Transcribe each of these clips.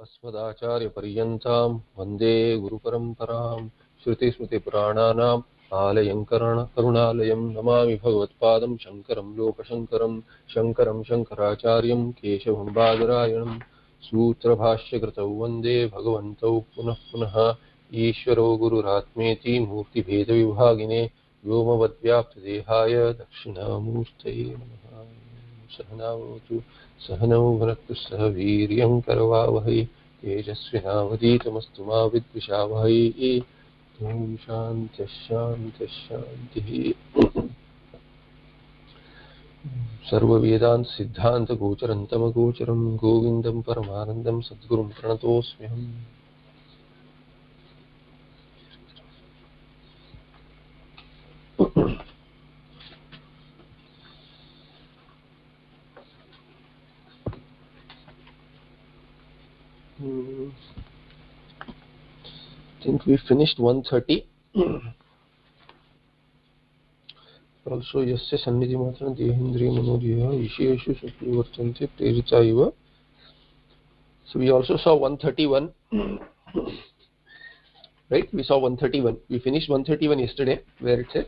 अस्मदाचार्यपर्यन्तां वन्दे गुरुपरम्परां श्रुतिस्मृतिपुराणानाम् आलयं करुणालयं नमामि भगवत्पादं शङ्करं लोकशङ्करं शङ्करं शङ्कराचार्यं केशवं बादरायणं सूत्रभाष्यकृतौ वन्दे भगवन्तौ पुनः पुनः ईश्वरो गुरुरात्मेति मूर्तिभेदविभागिने व्योमवद्व्याप्तदेहाय दक्षिणामूर्तये नमः। सहनावतु सहनौ भुनक्तु सह वीर्यं करवावहै तेजस्विनावधीतमस्तु मा विद्विषावहै। ॐ शान्तिः शान्तिः शान्तिः। सर्ववेदान्त सिद्धान्त गोचरं तमगोचरं गोविन्दं परमानन्दं सद्गुरुं प्रणतोऽस्म्यहम्। I think we finished 130. Also, yasya sannidhi matra dehendriya manodhyaya visheshu shakti vartante prerita iva. So we also saw 131. Right? We saw 131. We finished 131 yesterday, where it said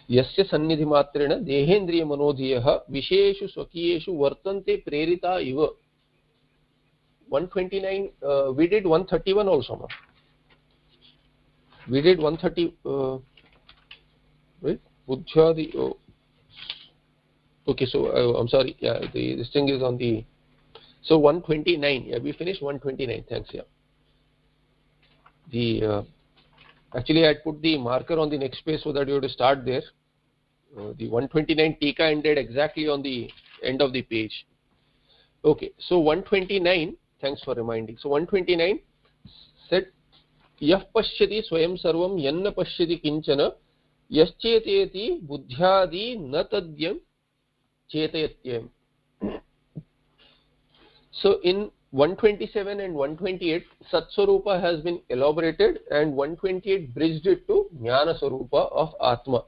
yasya sannidhi matrena dehendriya manodhyaya visheshu swakiyeshu vartante prerita iva. 129. We did 131 also, ma. We did 130. Right? Buddhyadi. Oh. Okay, so I'm sorry. Yeah, this thing is on the. So 129. Yeah, we finished 129. Thanks. Yeah. Actually, I put the marker on the next page so that you have to start there. The 129 Tika ended exactly on the end of the page. Okay, so 129. Thanks for reminding. So 129 said, Yah pashyati swayam sarvam yanna pashyati kinchana yascheteti buddhyadi na tadyam chetayatyam. So in 127 and 128, Satswarupa has been elaborated, and 128 bridged it to Jnana Swarupa of Atma.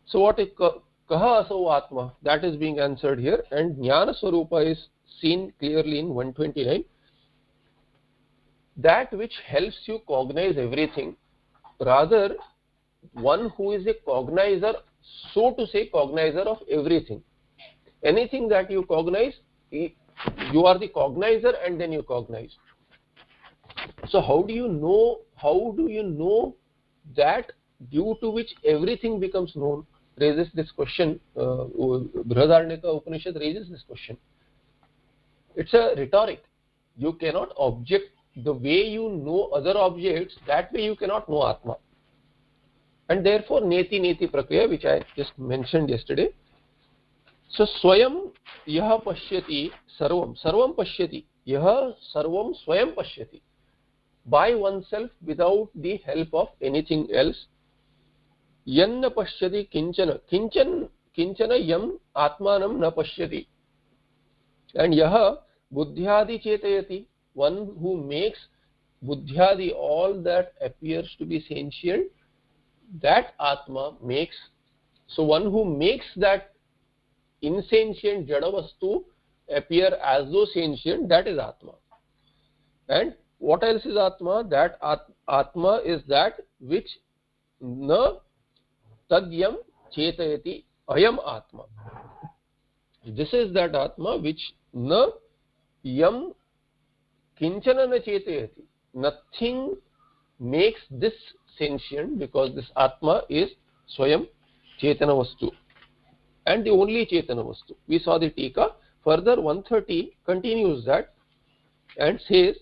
So what is Kaha Asau Atma? That is being answered here, and Jnana Swarupa is seen clearly in 129. That which helps you cognize everything, rather one who is a cognizer, so to say, cognizer of everything. Anything that you cognize, you are the cognizer and then you cognize. So how do you know that due to which everything becomes known? Raises this question. Brihadaranyaka Upanishad raises this question. It's a rhetoric. You cannot object the way you know other objects, that way you cannot know Atma. And therefore neti neti prakriya, which I just mentioned yesterday. So swayam yaha pashyati sarvam pashyati, yaha sarvam swayam pashyati, by oneself without the help of anything else. Yanna pashyati kinchana, kinchana yam atmanam na pashyati, and yaha buddhyadi chetayati, one who makes buddhyadi, all that appears to be sentient, that Atma makes. So one who makes that insentient jadavastu appear as though sentient, that is Atma. And what else is Atma? That Atma is that which na tadyam chetayati ayam Atma. This is that Atma which na yam kinchana na chetayati. Nothing makes this sentient, because this Atma is Swayam Chetana Vastu, and the only Chetana Vastu. We saw the Tika. Further, 130 continues that and says,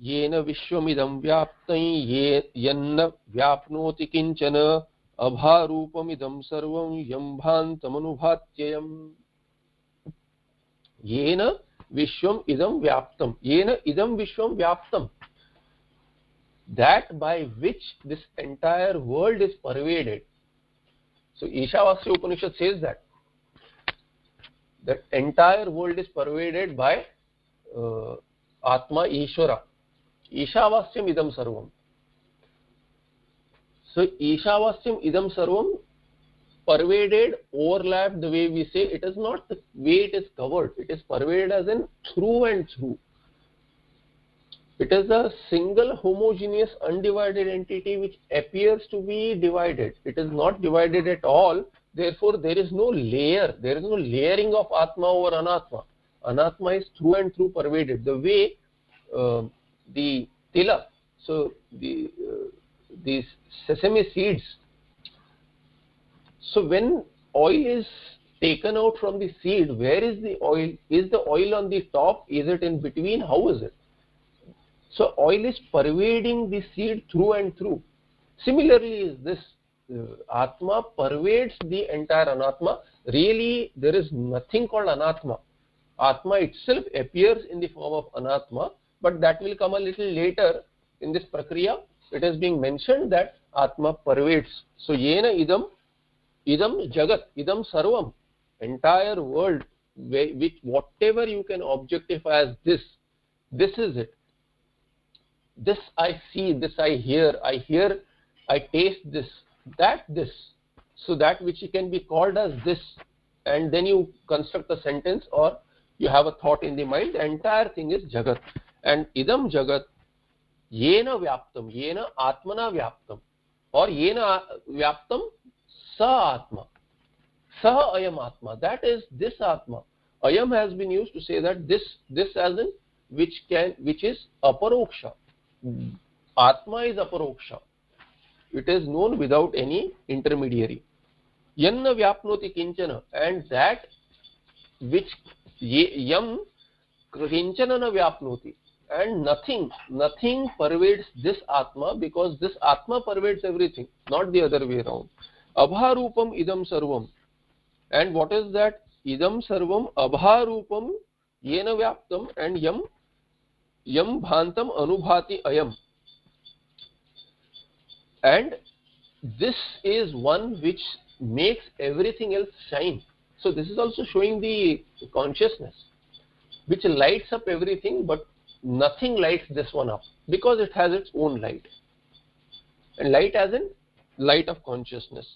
Yena Vishwamidam Vyaptai Yanna Vyapnoti Kinchana Abharupamidam Sarvam Yambhantamanubhatyayam. Yena Vishwam Idam Vyaptam. Yena Idam Vishwam Vyaptam. That by which this entire world is pervaded. So Ishavasya Upanishad says that entire world is pervaded by Atma Ishvara. Ishavasyam idam sarvam. So Ishavasyam idam sarvam, pervaded, overlapped, the way we say, it is not the way it is covered. It is pervaded as in through and through. It is a single homogeneous undivided entity which appears to be divided. It is not divided at all. Therefore, there is no layer. There is no layering of Atma over Anatma. Anatma is through and through pervaded. The way the tila, so these sesame seeds. So when oil is taken out from the seed, where is the oil? Is the oil on the top? Is it in between? How is it? So oil is pervading the seed through and through. Similarly is this Atma pervades the entire Anatma. Really there is nothing called Anatma. Atma itself appears in the form of Anatma, but that will come a little later in this prakriya. It is being mentioned that Atma pervades. So yena idam jagat, idam sarvam, entire world, which whatever you can objectify as this is it. This I see, this I hear, I taste this, that this. So that which can be called as this, and then you construct a sentence or you have a thought in the mind. The entire thing is jagat. And idam jagat yena vyaptam, yena atmana vyaptam, or yena vyaptam sa atma, sa ayam atma, that is this atma. Ayam has been used to say that this as in which is aparoksha. Atma is aparoksha. It is known without any intermediary. Yanna vyapnoti kinchana, and that which yam kinchana na vyapnoti, and nothing pervades this Atma, because this Atma pervades everything, not the other way around. Abharupam idam sarvam, and what is that? Idam sarvam abharupam yena vyaptam, and yam bhantam anubhati ayam, and this is one which makes everything else shine. So this is also showing the consciousness which lights up everything, but nothing lights this one up because it has its own light, and light as in light of consciousness.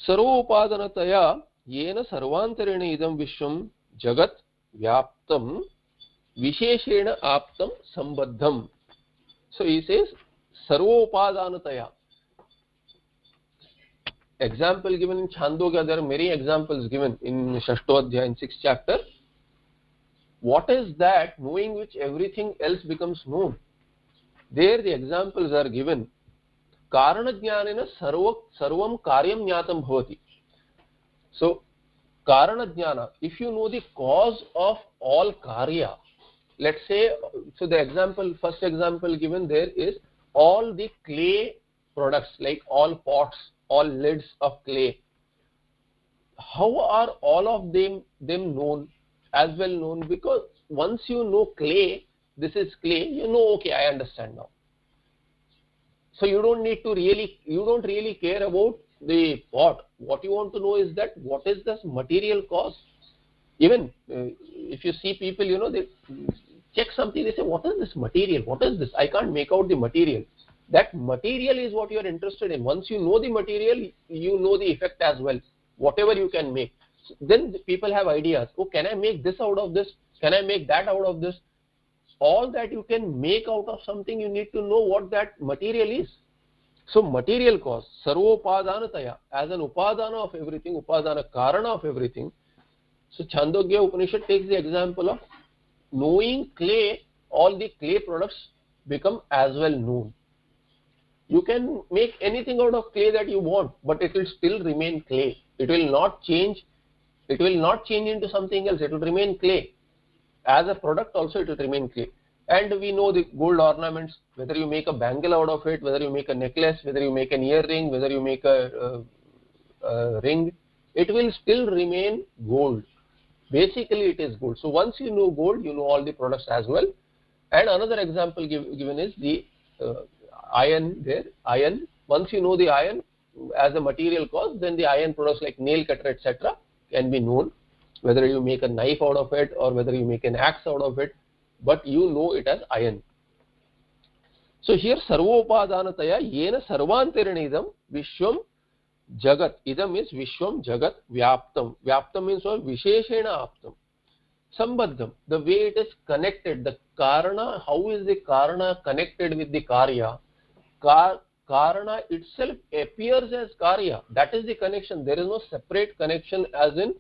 Sarvopadanataya yena sarvantarena idam vishwam jagat vyaptam visheshena aptam sambaddham. So he says sarvopadanataya. Example given in Chandogya, there are many examples given in Shashtodhyaya, in 6th chapter. What is that knowing which everything else becomes known? There the examples are given. Karana jnanena sarvam karyam jnatam bhavati. So Karana jnana, if you know the cause of all karya, let's say, so the example, first example given there is all the clay products, like all pots, all lids of clay. How are all of them known, as well known? Because once you know clay, this is clay, you know, okay, I understand now. So you don't really care about the pot. What you want to know is that what is this material cause. Even if you see people, you know, they check something, they say, what is this material? What is this? I can't make out the material. That material is what you are interested in. Once you know the material, you know the effect as well, whatever you can make. So then people have ideas. Oh, can I make this out of this? Can I make that out of this? All that you can make out of something, you need to know what that material is. So material cause, sarvopadanataya, as an upadana of everything, upadana karana of everything. So Chandogya Upanishad takes the example of knowing clay, all the clay products become as well known. You can make anything out of clay that you want, but it will still remain clay. It will not change. It will not change into something else. It will remain clay. As a product also it will remain clay. And we know the gold ornaments, whether you make a bangle out of it, whether you make a necklace, whether you make an earring, whether you make a ring, it will still remain gold. Basically it is gold. So once you know gold, you know all the products as well. And another example given is the iron there. Iron, once you know the iron as a material cause, then the iron products like nail cutter, etc. can be known, whether you make a knife out of it or whether you make an axe out of it, but you know it as iron. So here sarvopadanataya yena sarvantarinidam vishwam jagat. Idam is vishwam jagat vyaptam. Vyaptam means what? Visheshena aptam. Sambandham, the way it is connected, the karana, how is the karana connected with the karya? Karana itself appears as karya. That is the connection. There is no separate connection as in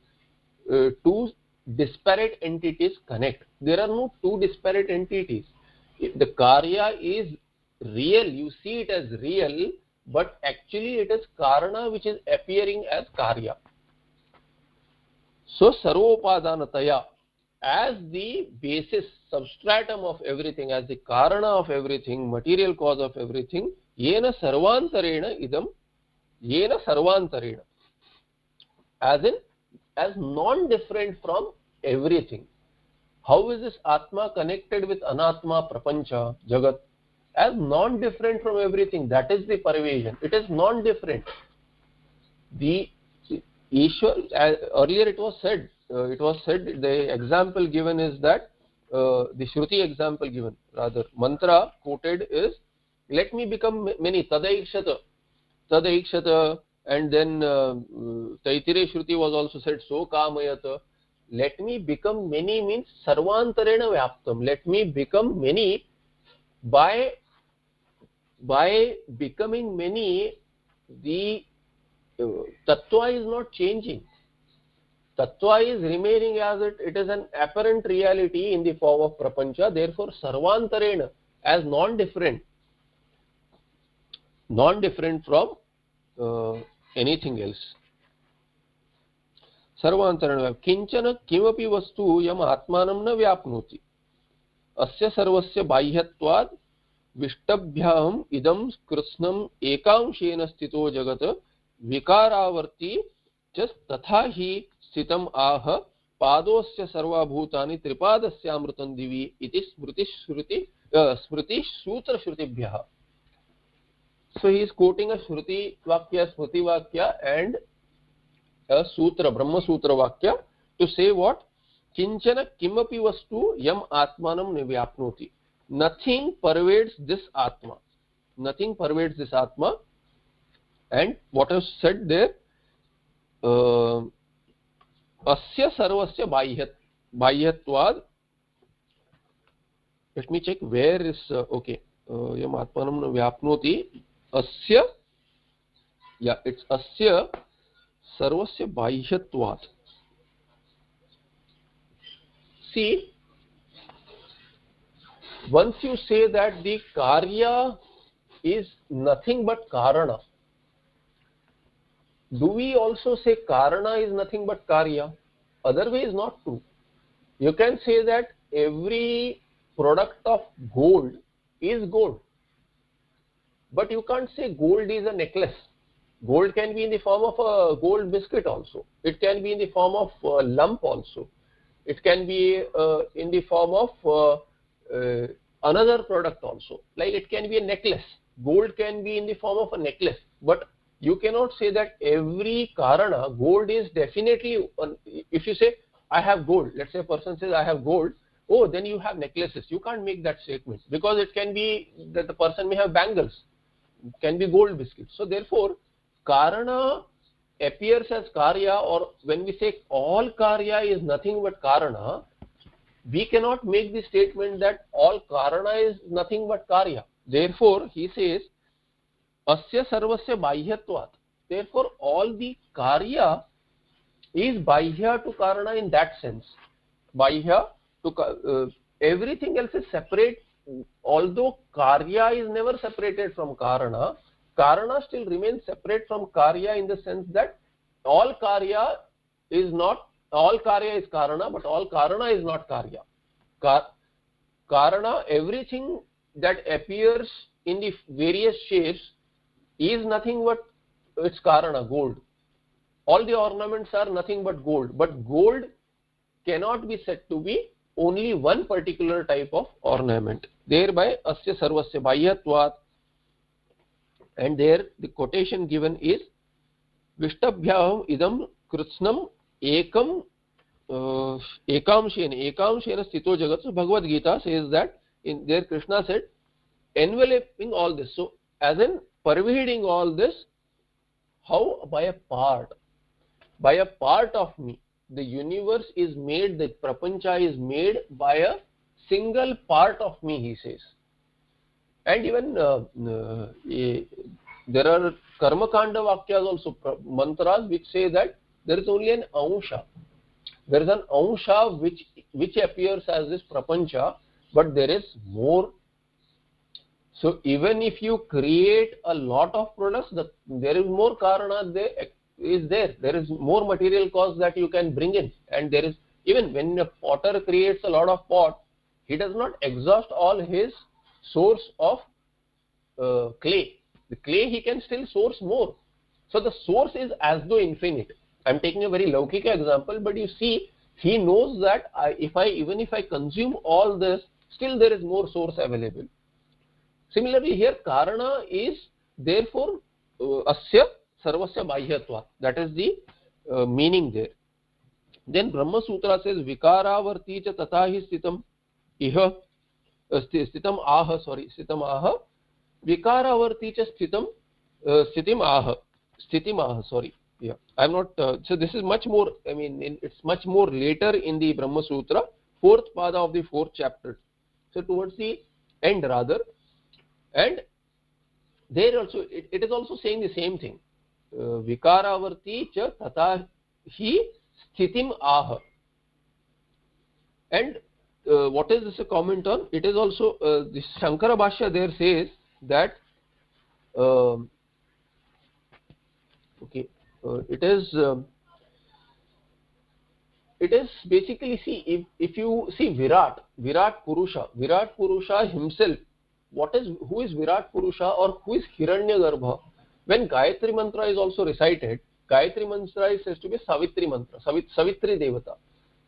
two disparate entities connect. There are no two disparate entities. If the karya is real, you see it as real, but actually it is karana which is appearing as karya. So sarvopadanataya, as the basis, substratum of everything, as the karana of everything, material cause of everything, yena sarvantarena idam, yena sarvantarena, as in as non-different from everything. How is this Atma connected with Anatma, Prapancha, Jagat? As non-different from everything. That is the pervasion. It is non-different. The Ishwar, earlier it was said, the example given is that, the Shruti example given, rather, mantra quoted is, let me become many, tadaikshata, and then Taitire Shruti was also said, so kamayata. Let me become many means sarvantarena vyaptam. Let me become many. By becoming many, the tattva is not changing. Tattva is remaining as it is an apparent reality in the form of prapancha. Therefore, sarvantarena, as non-different from anything else. सर्वांतरण किंचन किमपि वस्तु यम आत्मानं न व्याप्नोति अस्य सर्वस्य बाह्यत्वात् विष्टभ्याम इदं कृत्स्नम् एकांशेन स्थितो जगत् विकारावर्ती च तथा हि स्थितम् आह पादोस्य सर्वभूतानि त्रिपादस्यामृतं दिवि इति स्मृति सूत्र श्रुतिभ्यः. So he is quoting a Shruti Vakya, Smriti Vakya and a Sutra, Brahma Sutra Vakya to say what? Kinchana kimapi vastu yam atmanam nivyapnoti. Nothing pervades this Atma. Nothing pervades this Atma. And what is said there? Asya sarvasya bahyatvad. Let me check where is, okay. Yam atmanam nivyapnoti. Asya, yeah, it's asya sarvasya bahyatvat. See, once you say that the karya is nothing but karana, do we also say karana is nothing but karya? Otherwise not true. You can say that every product of gold is gold. But you can't say gold is a necklace. Gold can be in the form of a gold biscuit also. It can be in the form of a lump also. It can be in the form of another product also. Like it can be a necklace. Gold can be in the form of a necklace. But you cannot say that every karana, gold is definitely, if you say, I have gold, let's say a person says, I have gold, oh, then you have necklaces. You can't make that statement because it can be that the person may have bangles. Can be gold biscuits. So therefore, karana appears as karya, or when we say all karya is nothing but karana, we cannot make the statement that all karana is nothing but karya. Therefore, he says, asya sarvasya bahyatvat. Therefore, all the karya is bahya to karana in that sense. Bahya to everything else is separate. Although karya is never separated from karana, karana still remains separate from karya in the sense that all karya is karana, but all karana is not karya. Karana, everything that appears in the various shapes is nothing but its karana, gold. All the ornaments are nothing but gold, but gold cannot be said to be only one particular type of ornament. Thereby, asya sarvasya bahyatvat. And there the quotation given is Vishtabhyam idam kritsnam ekam ekamshena sthito jagat. So Bhagavad Gita says that in there Krishna said enveloping all this. So as in pervading all this, how? By a part of me. the universe is made, the prapancha is made by a single part of me, he says. And even there are karma kanda vakyas also, mantras which say that there is only an ansha. There is an ansha which appears as this prapancha, but there is more. So even if you create a lot of products, there is more karana there. There is more material cost that you can bring in, and there is, even when a potter creates a lot of pot, he does not exhaust all his source of clay. The clay he can still source more. So the source is as though infinite. I am taking a very laukika example, but you see, he knows that even if I consume all this, still there is more source available. Similarly, here karana is therefore asya sarvasya bahyatva. That is the meaning there. Then Brahma Sutra says vikaravarti cha tatahi stitam iha stitam aha vikaravarti cha stitim aha. Sorry, yeah, I'm not. So this is much more. I mean, it's much more later in the Brahma Sutra, fourth pada of the fourth chapter. So towards the end rather. And there also it is also saying the same thing. Vikaravarti cha tata hi sthitim aha. And what is this a comment on? It is also this Shankara Bhashya there says that it is basically, see, if you see Virat Purusha himself, who is Virat Purusha or who is Hiranyagarbha? When Gayatri Mantra is also recited, Gayatri Mantra is said to be Savitri Mantra, Savitri Devata,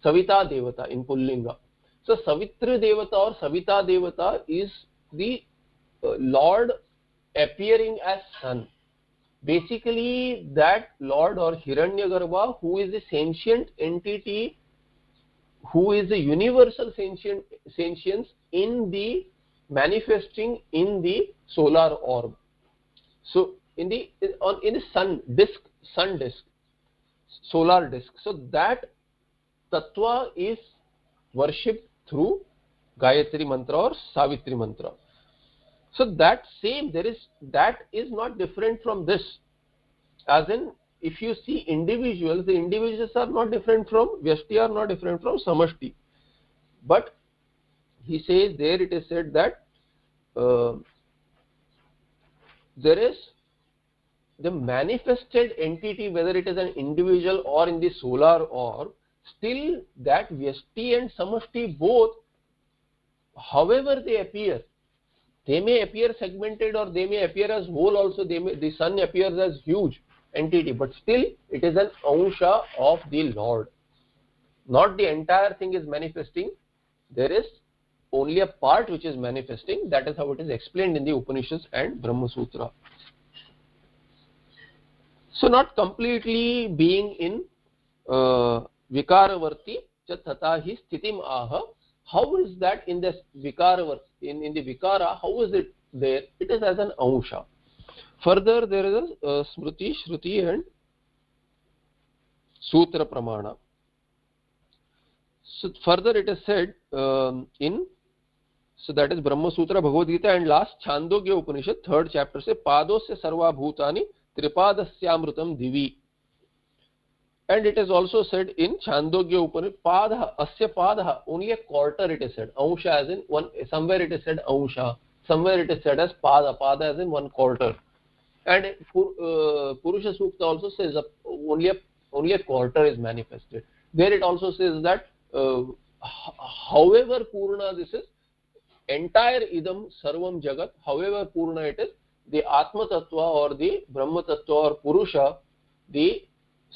Savita Devata in Pullinga. So Savitri Devata or Savita Devata is the Lord appearing as sun. Basically that Lord or Hiranyagarbha, who is a sentient entity, who is the universal sentience in the manifesting in the solar orb. So in the sun disk, solar disk. So that tattva is worshipped through Gayatri Mantra or Savitri Mantra. So that is not different from this. As in, if you see individuals, the individuals are not different from Vyashti, are not different from Samashti. But he says there, it is said that there is the manifested entity, whether it is an individual or in the solar orb, still that Vyashti and Samashti both, however they appear, they may appear segmented or they may appear as whole also. The sun appears as huge entity, but still it is an ansha of the Lord. Not the entire thing is manifesting. There is only a part which is manifesting. That is how it is explained in the Upanishads and Brahma Sutra. So not completely being in vikaravarti cha tatahi sthitim aha. How is that in this vikaravarti, in the vikara, how is it there? It is as an ansha. Further, there is a smriti, shruti and sutra pramana. So further it is said so that is Brahma Sutra, Bhagavad Gita, and last Chandogya Upanishad, third chapter, say Padosya sarva bhutani tripadasya divi. And it is also said in Chandogya Upanishad, Padha, asya padha, only a quarter it is said. Ansha as in one, somewhere it is said ansha, somewhere it is said as pada as in one quarter. And Purusha Sukta also says only a quarter is manifested. There it also says that however Purna this is, entire idam sarvam jagat, however Purna it is, the Atma Tattva or the Brahma Tattva or Purusha, the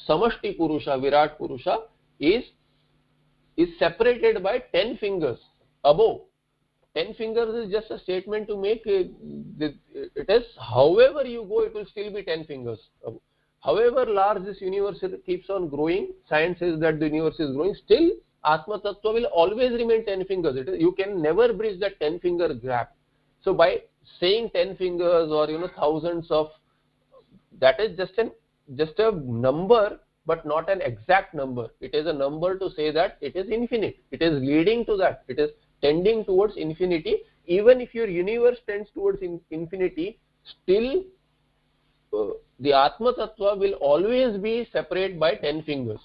Samashti Purusha, Virat Purusha is separated by 10 fingers above. 10 fingers is just a statement to make it is, however you go, it will still be 10 fingers above. However large this universe keeps on growing, science says that the universe is growing, still Atma Tattva will always remain 10 fingers. You can never bridge that 10 finger gap. So by saying 10 fingers or thousands of, that is just a number but not an exact number. It is a number to say that it is infinite. It is leading to that. It is tending towards infinity. Even if your universe tends towards infinity, still the Atma Tattva will always be separate by 10 fingers.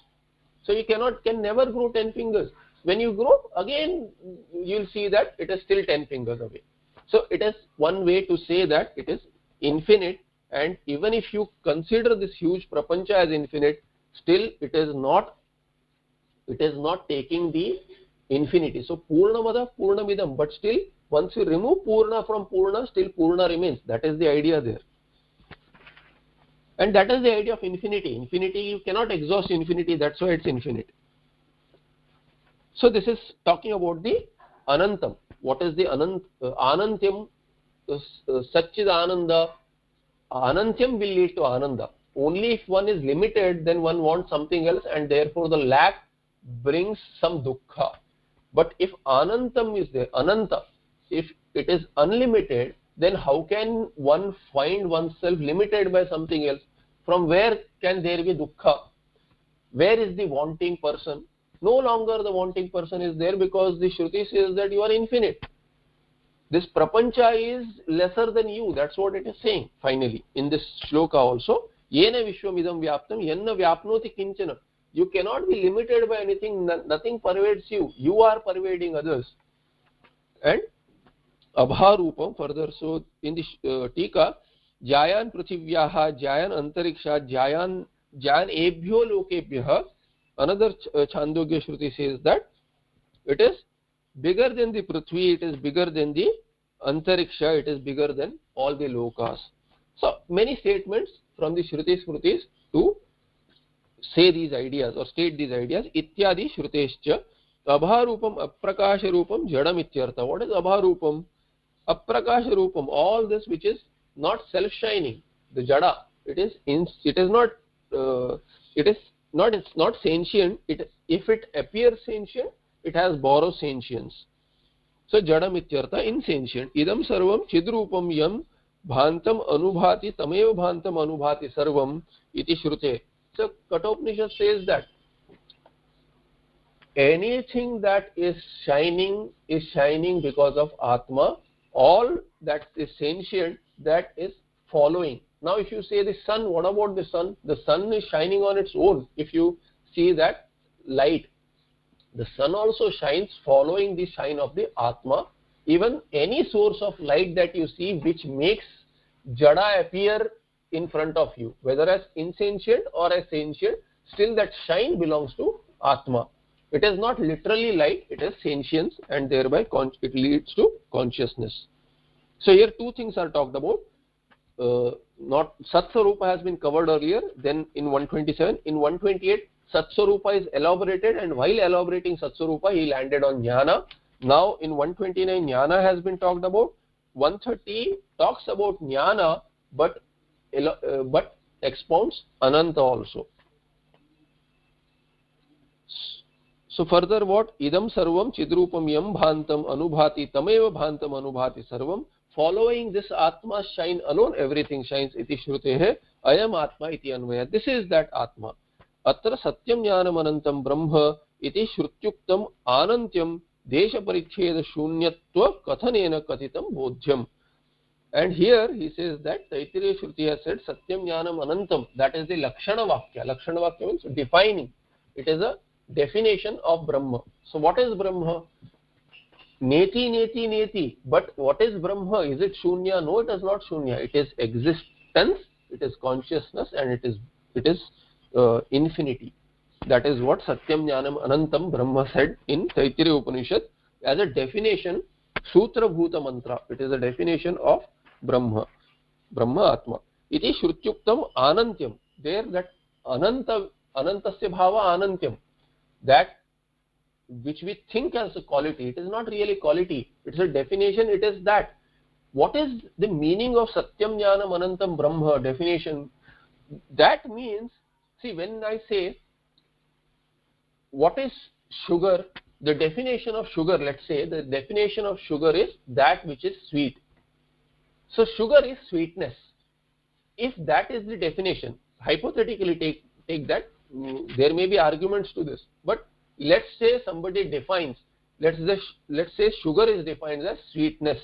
So you can never grow 10 fingers. When you grow, again you'll see that it is still 10 fingers away. So it is one way to say that it is infinite, and even if you consider this huge prapancha as infinite, still it is not taking the infinity. So Purnamada Purnamidam, but still once you remove Purna from Purna, still Purna remains. That is the idea there. And that is the idea of infinity. Infinity, you cannot exhaust infinity, that's why it's infinite. So this is talking about the Anantam. What is the Anantyam? Satchid Ananda. Anantyam will lead to Ananda. Only if one is limited, then one wants something else, and therefore the lack brings some dukkha. But if Anantam is there, Ananta, if it is unlimited, then how can one find oneself limited by something else? From where can there be dukkha? Where is the wanting person? No longer the wanting person is there, because the Shruti says that you are infinite. This prapancha is lesser than you. That's what it is saying finally in this shloka also. Yena vishwamidam vyaptam yanna vyapnoti kinchana. You cannot be limited by anything. Nothing pervades you. You are pervading others. And abharupam further. So in the tika, jayan prithivyaha, jayan antariksha, jayan ebhyo lokebhyah. Another Chandogya Shruti says that it is bigger than the Prithvi, it is bigger than the Antariksha, it is bigger than all the lokas. So many statements from the Shruti Smrutis to say these ideas or state these ideas. Ityadi Shrutescha Abharupam Aprakasha Rupam Jadam Ityartha. What is Abharupam? Aprakasha Rupam, all this which is not self-shining, the Jada, it's not sentient. If it appears sentient, it has borrowed sentience. So Jadam Ityartha, insentient. Idam sarvam chidrupam yam bhantam anubhati tameva bhantam anubhati sarvam iti shrute. So Kathopanishad says that anything that is shining because of Atma. All that is sentient, that is following. Now if you say the sun, what about the sun? The sun is shining on its own. If you see that light, the sun also shines following the shine of the Atma. Even any source of light that you see which makes Jada appear in front of you, whether as insentient or as sentient, still that shine belongs to Atma. It is not literally light, it is sentience, and thereby it leads to consciousness. So here two things are talked about. Not Satsvarupa has been covered earlier, then in 127. In 128, Satsvarupa is elaborated, and while elaborating Satsvarupa, he landed on Jnana. Now in 129, Jnana has been talked about. 130 talks about Jnana, but expounds Ananta also. So further what? Idam sarvam chidrupam yam bhantam anubhati tameva bhantam anubhati sarvam. Following this Atma shine alone, everything shines. Iti shrutehe ayam Atma iti anvaya. This is that Atma. Atra satyam jnanam anantam brahma iti shrutyuktam anantyam desha paricheda shunyatva kathanena kathitam bodhyam. And here he says that Taittiriya Shruti has said satyam jnanam anantam. That is the Lakshana Vakya. Lakshana Vakya means defining. It is a definition of Brahma. So what is Brahma? Neti, neti, neti. But what is Brahma? Is it Shunya? No, it is not Shunya. It is existence, it is consciousness, and it is infinity. That is what Satyam Jnanam Anantam Brahma said in Taittiriya Upanishad as a definition, Sutra Bhuta Mantra. It is a definition of Brahma, Brahma Atma. Iti Shrutyuktam Anantyam. There that Anantasya Bhava Anantyam. That which we think as a quality, it is not really quality, it is a definition, it is that. What is the meaning of Satyam Jnanam Anantam Brahma definition? That means, see, when I say what is sugar, the definition of sugar, let's say the definition of sugar is that which is sweet. So sugar is sweetness. If that is the definition, hypothetically take that there may be arguments to this, but let's say somebody defines, let's say sugar is defined as sweetness.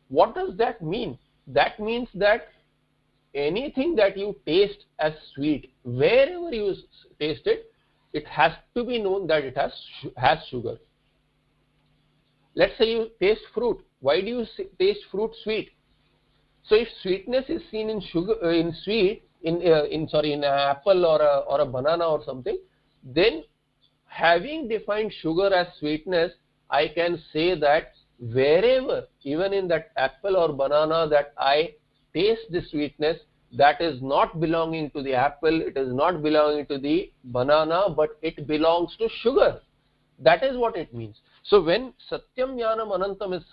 What does that mean? That means that anything that you taste as sweet, wherever you taste it, it has to be known that it has sugar. Let's say you taste fruit. Why do you taste fruit sweet? So if sweetness is seen in sugar, in sweet, in an apple or a banana or something, then having defined sugar as sweetness, I can say that wherever, even in that apple or banana, that I taste the sweetness, that is not belonging to the apple, it is not belonging to the banana, but it belongs to sugar. That is what it means. So when Satyam Jnanam Anantam is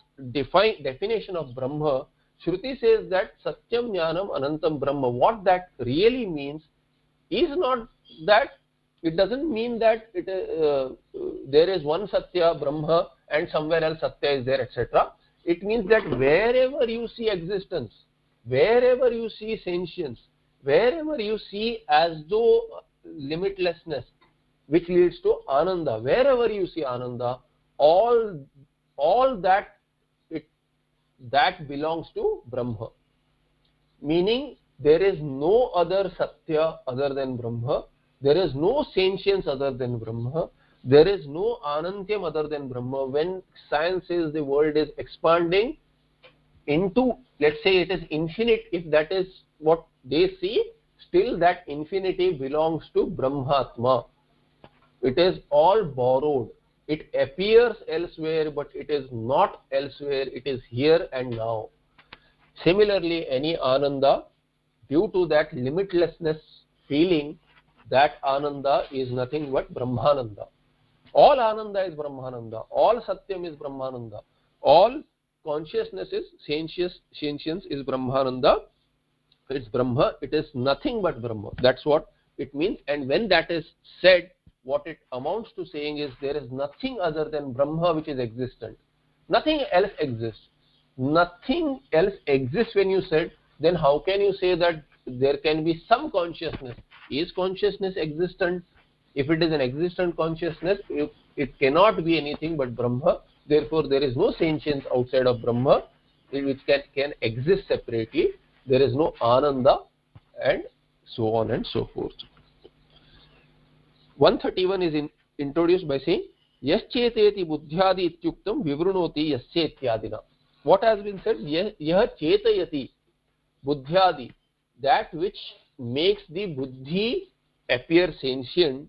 definition of Brahma, Shruti says that Satyam Jnanam Anantam Brahma. What that really means is not that, it doesn't mean that there is one Satya Brahma and somewhere else Satya is there, etc. It means that wherever you see existence, wherever you see sentience, wherever you see as though limitlessness, which leads to Ananda, wherever you see Ananda, all that that belongs to Brahma. Meaning there is no other Satya other than Brahma, there is no sentience other than Brahma, there is no Anantyam other than Brahma. When science says the world is expanding into, let's say it is infinite, if that is what they see, still that infinity belongs to Brahmatma. It is all borrowed. It appears elsewhere, but it is not elsewhere. It is here and now. Similarly, any Ananda, due to that limitlessness feeling, that Ananda is nothing but Brahmananda. All Ananda is Brahmananda. All Satyam is Brahmananda. All consciousness is sentience is Brahmananda. It's Brahma. It is nothing but Brahma. That's what it means. And when that is said, what it amounts to saying is there is nothing other than Brahma which is existent. Nothing else exists. Nothing else exists when you said, then how can you say that there can be some consciousness? Is consciousness existent? If it is an existent consciousness, it cannot be anything but Brahma. Therefore, there is no sentience outside of Brahma which can exist separately. There is no Ananda, and so on and so forth. 131 is introduced by saying Yascheteti buddhyadi ityuktam vivrunoti yasya ityadina. What has been said? Yah chetayati buddhyadi, that which makes the buddhi appear sentient,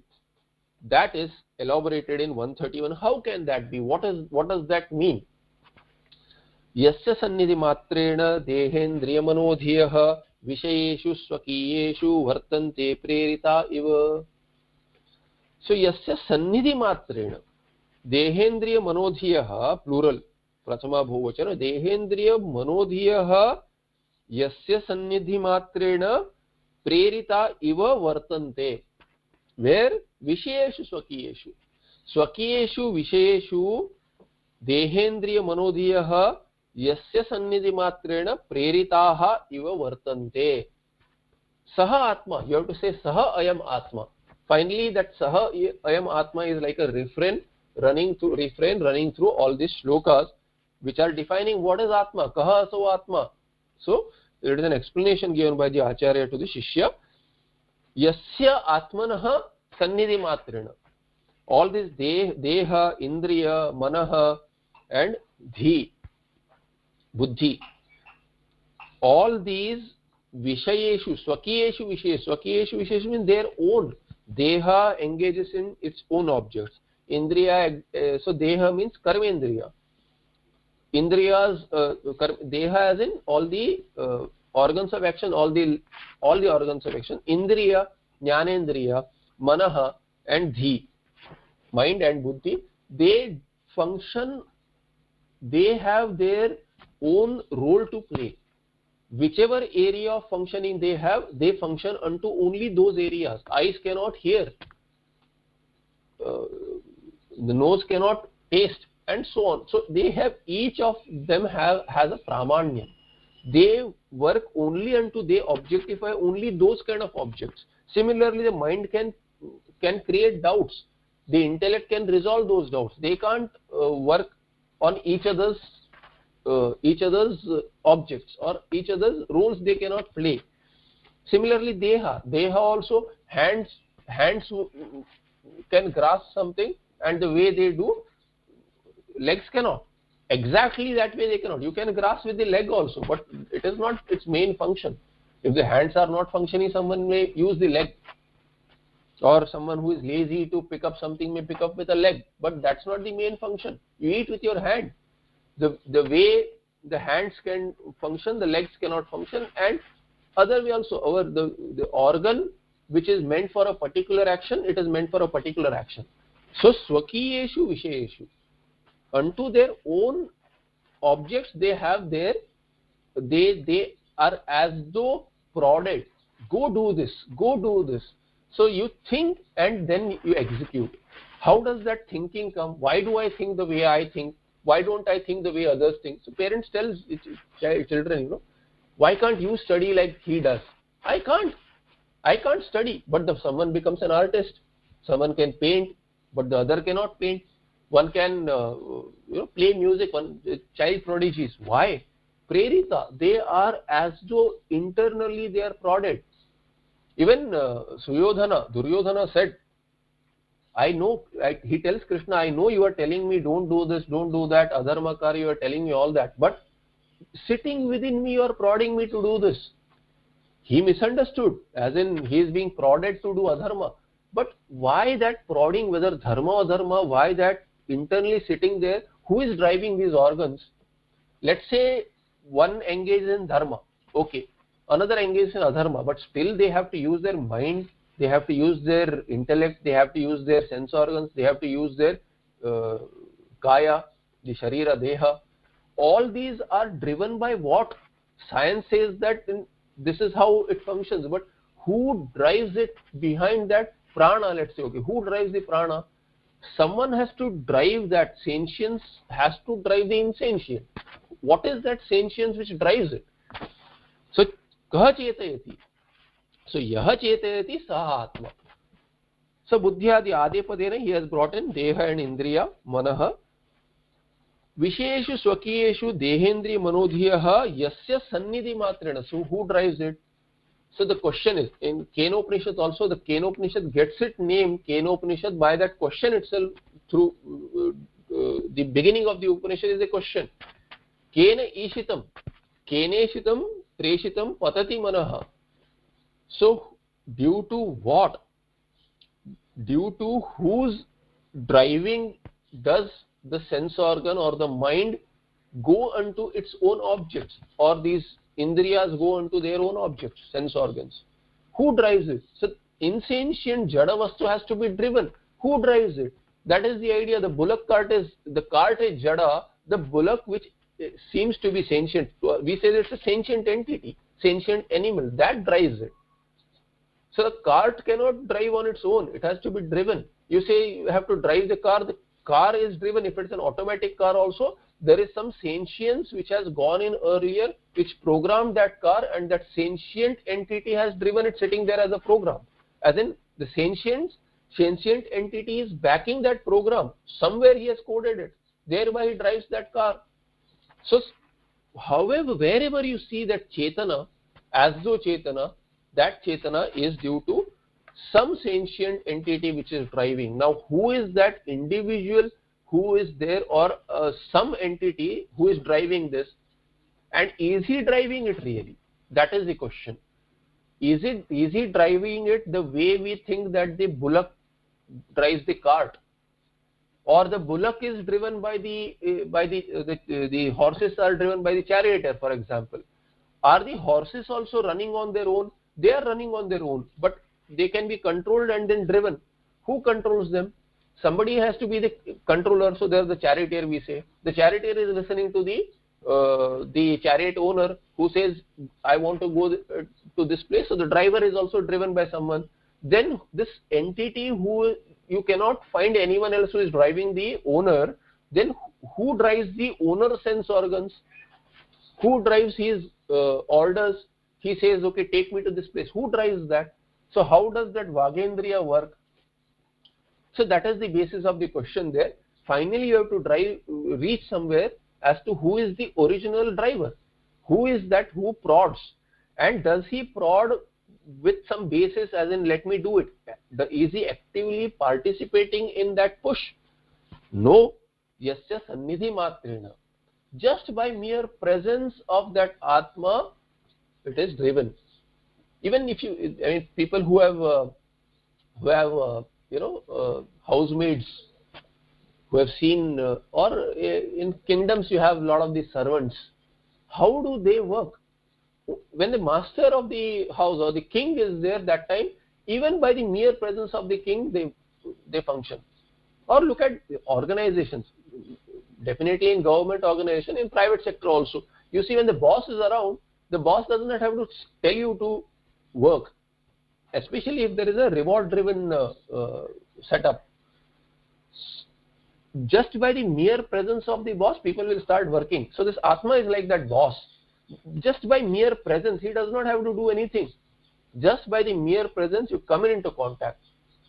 that is elaborated in 131. How can that be? What does that mean? Yasya sannidhi matrena dehendriyamanodhiyah vishayeshu swakiyeshu vartante prerita iva. So yasya sannidhi matrena dehendriya manodhiyah, plural, prathama bhuvachana, dehendriya manodhiyah yasya sannidhi matrena prerita iva vartante, where vishayeshu swakiyeshu vishayeshu dehendriya manodhiyah yasya sannidhi matrena preritaha iva vartante. Saha atma, you have to say saha ayam atma. Finally, that saha ayam atma is like a refrain running through all these shlokas, which are defining what is atma, kaha aso atma. So there is an explanation given by the acharya to the shishya. Yasya atmanaha sannidhi matrena. All these deha, indriya, manaha and dhi, buddhi, all these vishayeshu, swakiyeshu vishayeshu means their own. Deha engages in its own objects. Indriya, so deha means karmendriya. Indriyas, deha as in all the organs of action, all the organs of action. Indriya, jnanendriya, manaha and dhi, mind and buddhi, they function, they have their own role to play. Whichever area of functioning they have, they function unto only those areas. Eyes cannot hear, the nose cannot taste, and so on. So they have, each of them has a pramanyam. They work only unto, they objectify only those kind of objects. Similarly, the mind can create doubts. The intellect can resolve those doubts. They can't work on each other's objects or each other's roles. They cannot play. Similarly, deha also, hands can grasp something, and the way they do, legs cannot. Exactly that way they cannot. You can grasp with the leg also, but it is not its main function. If the hands are not functioning, someone may use the leg, or someone who is lazy to pick up something may pick up with a leg, but that's not the main function. You eat with your hand. The way the hands can function, the legs cannot function, and other way also. The organ which is meant for a particular action, it is meant for a particular action. So swakiyeshu vishayeshu, unto their own objects, they have their, they are as though prodded. Go do this, go do this. So you think and then you execute. How does that thinking come? Why do I think the way I think? Why don't I think the way others think? So parents tell children, why can't you study like he does? I can't study, but someone becomes an artist. Someone can paint, but the other cannot paint. One can play music. One child prodigies. Why? Prerita. They are as though internally they are prodded. Even Duryodhana said, I know, he tells Krishna, I know you are telling me don't do this, don't do that, adharmakari, you are telling me all that, but sitting within me you are prodding me to do this. He misunderstood, as in he is being prodded to do adharma. But why that prodding, whether dharma or dharma, why that internally sitting there? Who is driving these organs? Let's say one engages in dharma, okay, another engages in adharma, but still they have to use their mind, they have to use their intellect, they have to use their sense organs, they have to use their kaya, the sharira, deha. All these are driven by what? Science says that this is how it functions, but who drives it behind that? Prana, let's say, okay, who drives the prana? Someone has to drive that. Sentience has to drive the insentient. What is that sentience which drives it? So, kaha chetayati. So, yaha chetayati saha atma. So, buddhyadi adepadena, he has brought in deha and indriya, manaha. Visheshu swakiyeshu dehendriya manodhiyaha yasya sannidhi matrena. So, who drives it? So the question is, in Kenopanishad also, the Kenopanishad gets its name Kenopanishad by that question itself. Through the beginning of the Upanishad is a question. Kena ishitam, keneshitam, preshitam, patati manaha. So due to what? Due to whose driving does the sense organ or the mind go unto its own objects, or these Indriyas go into their own objects, sense organs? Who drives it? So, insentient Jada Vastu has to be driven. Who drives it? That is the idea. The bullock cart is Jada, the bullock which seems to be sentient. We say it's a sentient entity, sentient animal, that drives it. So, the cart cannot drive on its own. It has to be driven. You say you have to drive the car is driven. If it's an automatic car also, there is some sentience which has gone in earlier, which programmed that car, and that sentient entity has driven it, sitting there as a program. As in, the sentient entity is backing that program. Somewhere he has coded it. Thereby he drives that car. So, however, wherever you see that Chetana, as though Chetana, that Chetana is due to some sentient entity which is driving. Now, who is that individual who is there, or some entity who is driving this, and is he driving it really? That is the question. Is he driving it the way we think that the bullock drives the cart, or the bullock is driven by the horses are driven by the charioteer, for example? Are the horses also running on their own? They are running on their own, but they can be controlled and then driven. Who controls them? Somebody has to be the controller. So there is the charioteer, we say. The charioteer is listening to the chariot owner, who says, I want to go to this place. So the driver is also driven by someone. Then this entity, who you cannot find anyone else who is driving the owner, then who drives the owner's sense organs? Who drives his orders? He says, okay, take me to this place. Who drives that? So how does that Vagendriya work? So that is the basis of the question there. Finally, you have to reach somewhere as to who is the original driver. Who is that who prods? And does he prod with some basis, as in let me do it? Is he actively participating in that push? No. Yasya sannidhi matrena. Just by mere presence of that Atma, it is driven. Even if you, I mean, people who have housemaids, who have seen, or in kingdoms you have a lot of the servants. How do they work? When the master of the house or the king is there, that time, even by the mere presence of the king, they function. Or look at organizations. Definitely in government organization, in private sector also. You see, when the boss is around, the boss does not have to tell you to work. Especially if there is a reward-driven setup. Just by the mere presence of the boss, people will start working. So this Atma is like that boss. Just by mere presence, he does not have to do anything. Just by the mere presence, you come into contact.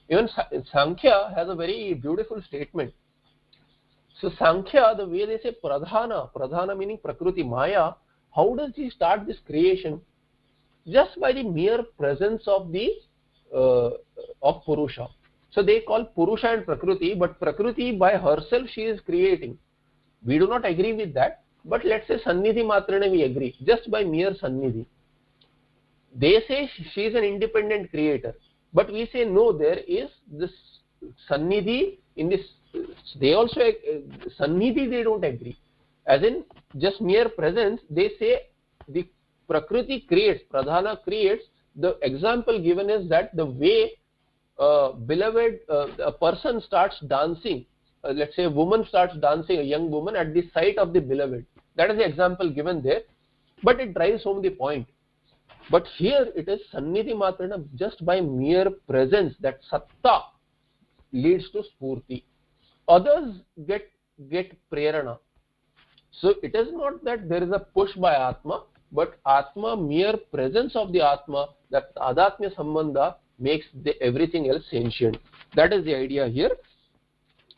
Even Sankhya has a very beautiful statement. So Sankhya, the way they say pradhana meaning Prakriti, Maya, how does he start this creation? Just by the mere presence of the of Purusha. So they call Purusha and Prakriti, but Prakriti by herself she is creating. We do not agree with that, but let's say Sannidhi Matrana we agree, just by mere Sannidhi. They say she is an independent creator, but we say no, there is this Sannidhi in this. They also Sannidhi they don't agree. As in just mere presence, they say the Prakriti creates, Pradhana creates. The example given is that the way a person starts dancing, let's say a woman starts dancing, a young woman at the sight of the beloved. That is the example given there, but it drives home the point. But here it is Sannidhi Matrana, just by mere presence, that Satta leads to Spurti. Others get Prerana. So it is not that there is a push by Atma, but Atma, mere presence of the Atma, that Tadatmya Sambandha makes everything else sentient. That is the idea here.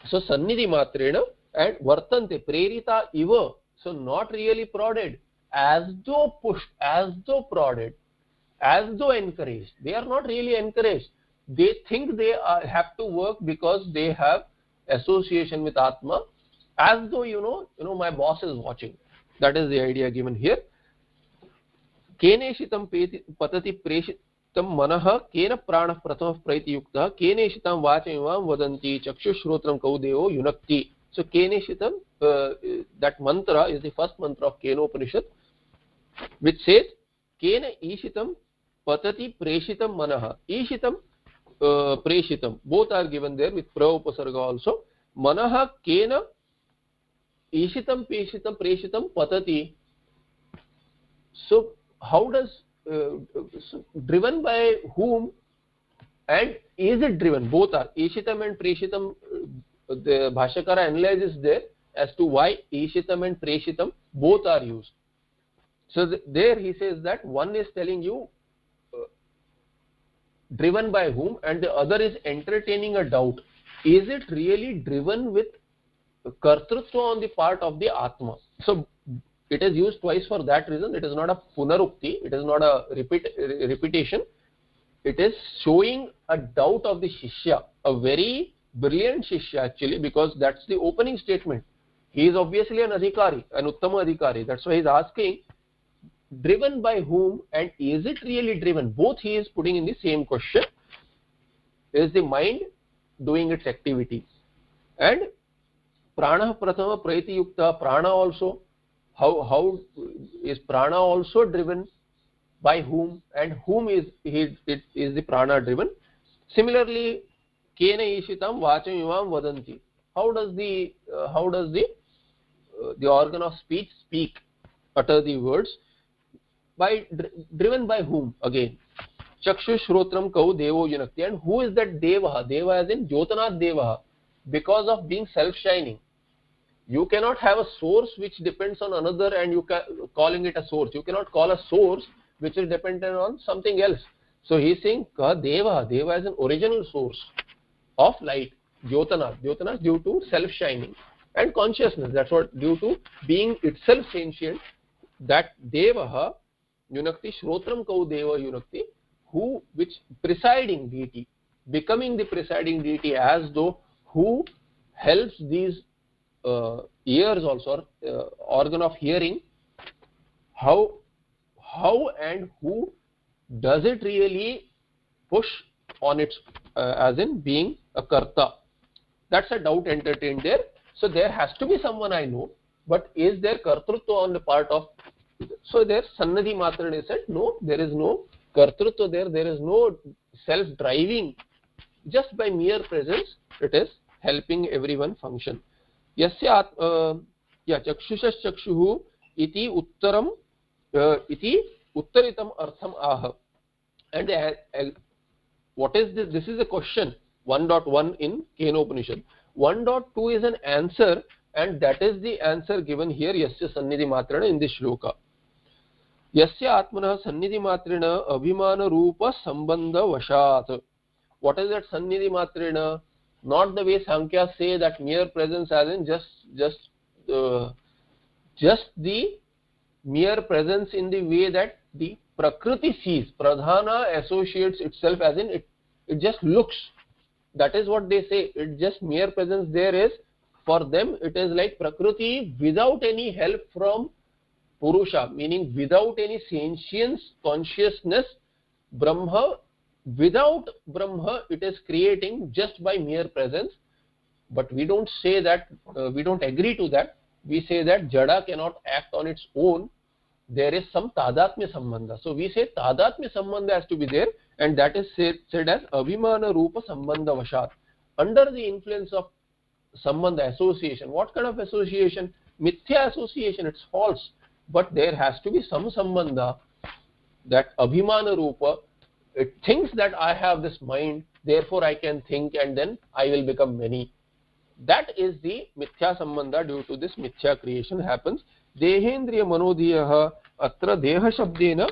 So Sannidhi Matrena and Vartante, Prerita Iva, so not really prodded, as though pushed, as though prodded, as though encouraged. They are not really encouraged. They think they have to work because they have association with Atma, as though you know my boss is watching. That is the idea given here. Keneshitam patati preshitam manaha kena prana prathama praitiyukta keneshitam vachamivam vadanti chakshushrotram kaudevo yunakti. So keneshitam, that mantra is the first mantra of Kenopanishad, which says kena ishitam patati preshitam manaha. Ishitam, preshitam, both are given there with pra upasarga also. Manaha kena ishitam preshitam patati. So how does driven by whom, and is it driven? Both are. Ishitam and preshitam, the Bhashyakara analyzes there as to why Ishitam and preshitam both are used. So there he says that one is telling you driven by whom, and the other is entertaining a doubt. Is it really driven with kartrutva on the part of the Atma? So it is used twice for that reason. It is not a punarukti, it is not a repetition. It is showing a doubt of the Shishya, a very brilliant Shishya actually, because that's the opening statement. He is obviously an Adhikari, an Uttama Adhikari. That's why he is asking, driven by whom, and is it really driven? Both he is putting in the same question. Is the mind doing its activity? And prana prathama praiti yukta, prana also, how is prana also driven? By whom, and whom is the prana driven? Similarly, kena ishitam vachamivam vadanti. How does the organ of speech speak, utter the words? By driven by whom? Again, chakshu shrotram kau devo yunakti. And who is that deva? Deva as in Jyotanath Deva, because of being self-shining. You cannot have a source which depends on another and you calling it a source. You cannot call a source which is dependent on something else. So he is saying ka deva, deva is an original source of light, Jyotana, Jyotana is due to self shining and consciousness, that's what, due to being itself sentient, that devaha yunakti, shrotram kau deva yunakti, who, which presiding deity, becoming the presiding deity, as though who helps these ears also, organ of hearing, how and who does it really push on its, as in being a karta. That's a doubt entertained there. So there has to be someone I know, but is there kartrutva on the part of, so there sannadhi matrana said, no, there is no kartrutva there, there is no self driving, just by mere presence it is helping everyone function. Yasya chakshusha chakshuhu iti uttaram iti uttaritam artham aha. And what is this? This is a question 1.1 in Kenopanishad. 1.2 is an answer, and that is the answer given here, Yasya Sannidhi Matrana, in this shloka. Yasya Atmanah Sannidhi Matrana Abhimana Rupa Sambandha Vashat. What is that Sannidhi Matrana? Not the way Sankhya say that mere presence, as in just the mere presence in the way that the Prakriti sees. Pradhana associates itself, as in it just looks. That is what they say. It just mere presence there is. For them it is like Prakriti without any help from Purusha, meaning without any sentience, consciousness. Brahma, without Brahma it is creating just by mere presence. But we don't say that, we don't agree to that. We say that Jada cannot act on its own. There is some Tadatmya Sambandha. So we say Tadatmya Sambandha has to be there, and that is said as Abhimana Rupa Sambandha Vashat. Under the influence of Sambandha, association. What kind of association? Mithya association, it's false. But there has to be some Sambandha, that Abhimana Rupa, it thinks that I have this mind, therefore I can think and then I will become many. That is the Mithya Sambandha. Due to this, Mithya creation happens. Dehendriya Manodhiyaha atra Deha Shabdena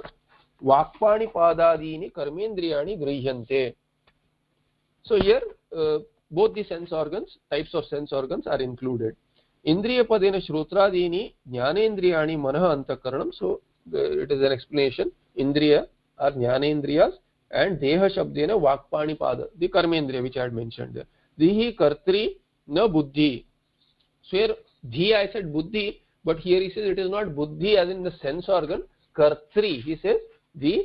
Vakpani Padadini Karmendriyani Grihyante. So here both the sense organs, types of sense organs are included. Indriya Padena Shrotradini Jnanendriyani Manaha Antakaranam. So it is an explanation. Indriya are Jnanendriyas, and Deha Shabdena Vakpani Pada, the Karmendriya which I had mentioned there. Dihi Kartri na Buddhi. So here Dhi I said Buddhi, but here he says it is not Buddhi as in the sense organ. Kartri, he says the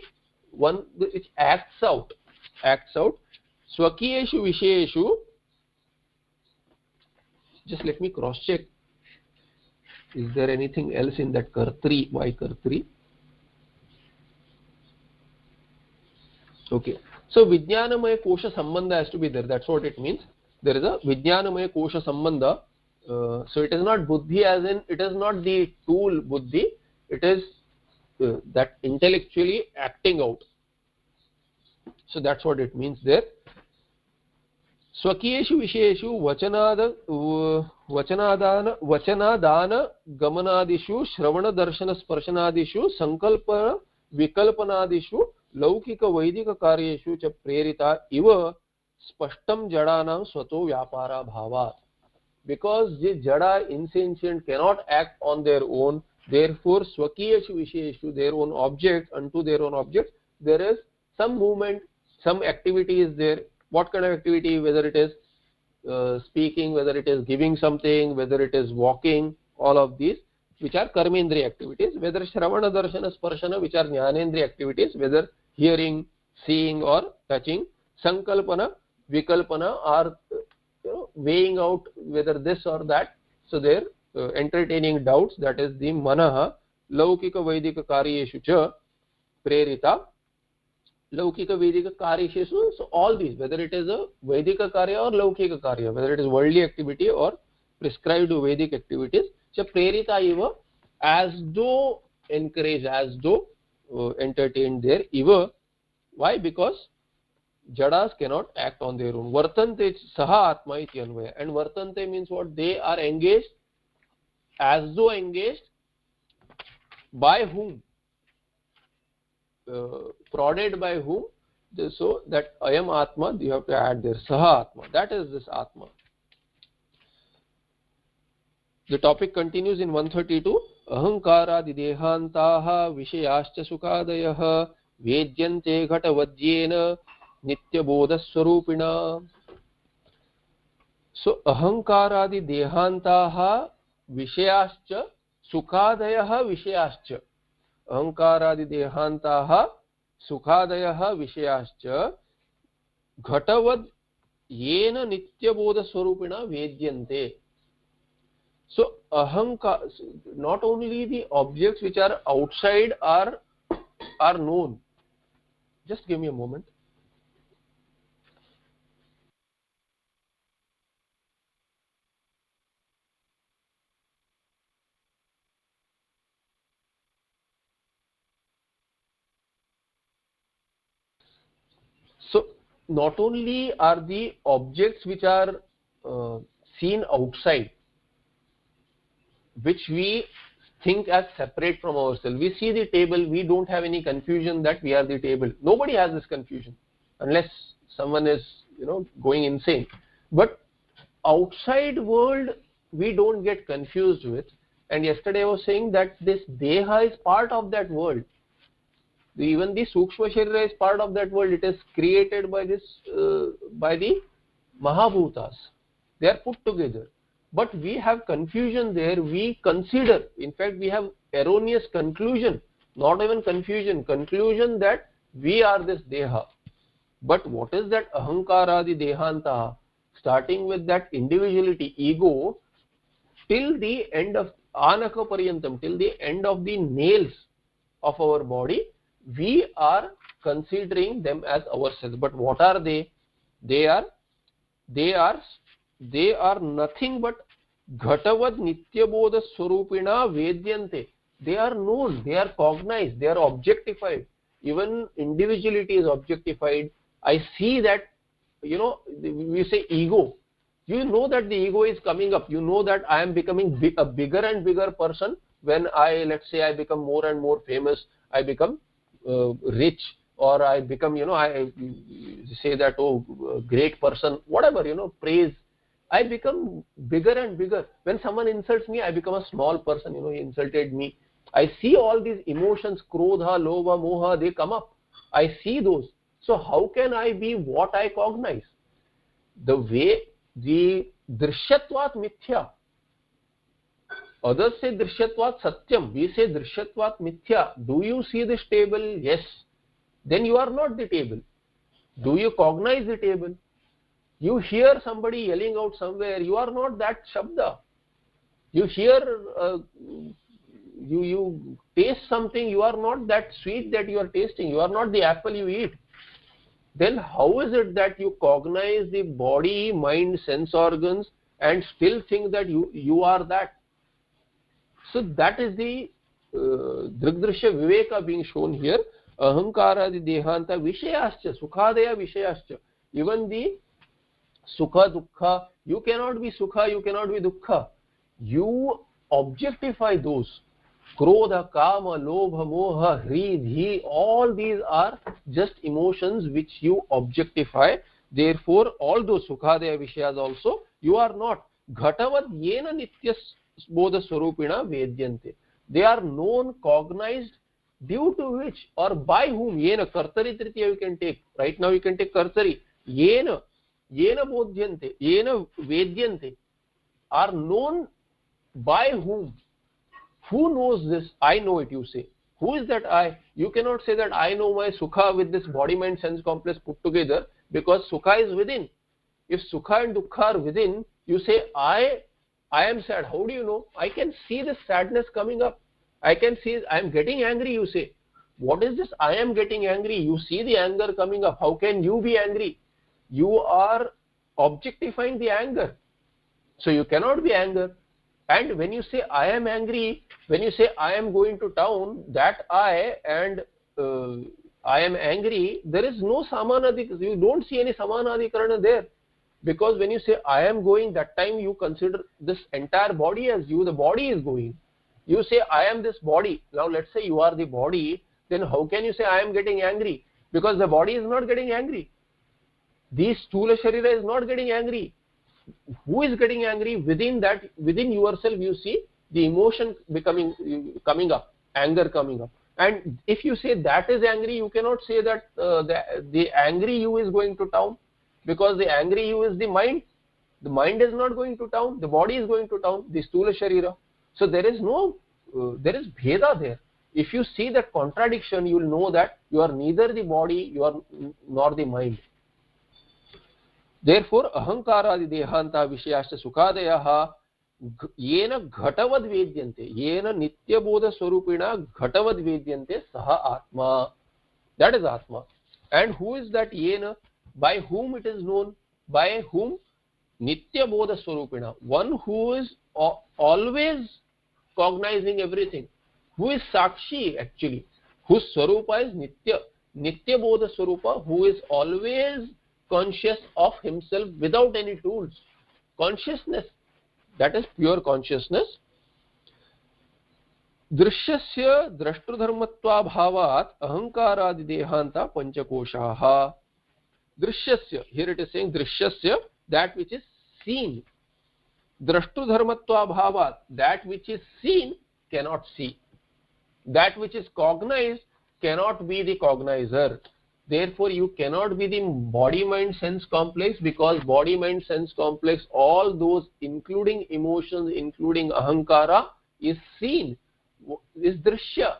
one which acts out. Swakiyeshu Visheshu. Just let me cross check. Is there anything else in that Kartri? Why Kartri? Okay. So Vijnanamaya Kosha Sambandha has to be there. That's what it means. There is a Vijnanamaya Kosha Sambandha. So it is not Buddhi as in, it is not the tool Buddhi. It is that intellectually acting out. So that's what it means there. Swakiyeshu Visheshu Vachanadana Gamanadishu Shravana Darshana Sparshanadishu Sankalpa Vikalpanadishu Laukika Vaidika Karyeshu Cha Prerita Iva Spashtam Jadanam Swato Vyapara Bhavat. Because the Jada insentient cannot act on their own, therefore Swakiyeshu Visheshu, their own object, unto their own object, there is some movement, some activity is there. What kind of activity? Whether it is speaking, whether it is giving something, whether it is walking, all of these which are Karmendriya activities, whether Shravana Darshana Sparshana which are Jnanendriya activities, whether hearing, seeing or touching, Sankalpana, Vikalpana are weighing out whether this or that. So they are entertaining doubts, that is the Manaha. Laukika Vaidika Karyeshu Cha Prerita. Laukika Vedika Karyeshu. So all these, whether it is a Vedika Karya or Laukika Karya, whether it is worldly activity or prescribed Vedic activities, so Prerita Iva, as though encouraged, as though entertained there, Iva. Why? Because Jadas cannot act on their own. Vartante Saha Atma iti Anvaya. And Vartante means what? They are engaged, as though engaged. By whom? Prodded by whom? So that ayam atma, you have to add there saha atma. That is this atma. The topic continues in 132. Ahankaradi dehantaha vishayascha sukadayah vedyante ghatavadyena nityabodhaswarupina. So ahankaradi dehantaha vishayascha sukadayah vishayascha. Ahankaradi dehantaha sukadayah vishayascha ghatavad yena nityabodhaswarupina vedyante. So ahankar, not only the objects which are outside are known. Just give me a moment. So not only are the objects which are seen outside, which we think as separate from ourselves. We see the table, we don't have any confusion that we are the table. Nobody has this confusion unless someone is, going insane. But outside world we don't get confused with. And yesterday I was saying that this deha is part of that world. Even the sukshma sharira is part of that world. It is created by this by the mahabhutas. They are put together. But we have confusion there. We consider, in fact we have erroneous conclusion, not even confusion, conclusion that we are this deha. But what is that ahankaradi dehanta? Starting with that individuality, ego, till the end of anaka paryantam, till the end of the nails of our body, we are considering them as ourselves. But what are they? They are nothing but ghatavad nityabodha swarupina vedyante. They are known, they are cognized, they are objectified. Even individuality is objectified. I see that, we say ego. You know that the ego is coming up. You know that I am becoming a bigger and bigger person when let's say I become more and more famous, I become rich, or I become, I say that, great person, whatever, praise. I become bigger and bigger. When someone insults me, I become a small person, he insulted me. I see all these emotions, krodha, lobha, moha, they come up. I see those. So how can I be what I cognize? The way the drishyatvat mithya. Others say drishyatvat satyam. We say drishyatvat mithya. Do you see this table? Yes. Then you are not the table. Do you cognize the table? You hear somebody yelling out somewhere. You are not that shabda. You hear, you taste something. You are not that sweet that you are tasting. You are not the apple you eat. Then how is it that you cognize the body, mind, sense organs and still think that you are that? So that is the drigdrishya viveka being shown here. Ahankara, the dehanta, vishayascha, sukhadaya vishayascha. Even the sukha, dukkha, you cannot be sukha, you cannot be dukkha. You objectify those. Krodha, kama, lobha, moha, hri, all these are just emotions which you objectify. Therefore, all those sukhadaya vishayas also, you are not. Ghatavad yena nityas bodha swarupina vedyante. They are known, cognized, due to which or by whom. Yena, kartari tritiya you can take. Right now you can take kartari. Yena bodhyante, yena vedyante. Are known by whom? Who knows this? I know it, you say. Who is that I? You cannot say that I know my sukha with this body, mind, sense complex put together, because sukha is within. If sukha and dukkha are within, you say I am sad. How do you know? I can see the sadness coming up. I can see I am getting angry, you say. What is this? I am getting angry. You see the anger coming up. How can you be angry? You are objectifying the anger. So you cannot be anger. And when you say I am angry, when you say I am going to town, that I and I am angry, there is no samanadhikarana. You don't see any samanadhikarana there. Because when you say I am going, that time you consider this entire body as you, the body is going. You say I am this body. Now let's say you are the body, then how can you say I am getting angry? because the body is not getting angry. The Sthula Sharira is not getting angry. Who is getting angry? Within yourself you see the emotion coming up, anger coming up. And if you say that is angry, you cannot say that the angry you is going to town, because the angry you is the mind. The mind is not going to town, the body is going to town, the Sthula Sharira. So there is Bheda there. If you see that contradiction, you will know that you are neither the body, nor the mind. Therefore, ahankaradi dehanta vishayascha sukhadeyaha yena ghatavad vedyante, yena nityabodha swarupina ghatavad vedyante saha atma. That is Atma. And who is that yena? By whom it is known? By whom? Nityabodha swarupina. One who is always cognizing everything. Who is Sakshi actually? Whose Swarupa is Nitya. Nityabodha Swarupa, who is always conscious of himself without any tools. Consciousness, that is pure consciousness. Drishyasya drashtudharmatva bhavat ahankaradi dehanta panchakoshaha. Drishyasya, here it is saying Drishyasya, that which is seen. Drashtudharmatva bhavat, that which is seen cannot see. That which is cognized cannot be the cognizer. Therefore, you cannot be the body-mind-sense complex, because body-mind-sense complex, all those including emotions, including ahankara, is seen, is drishya.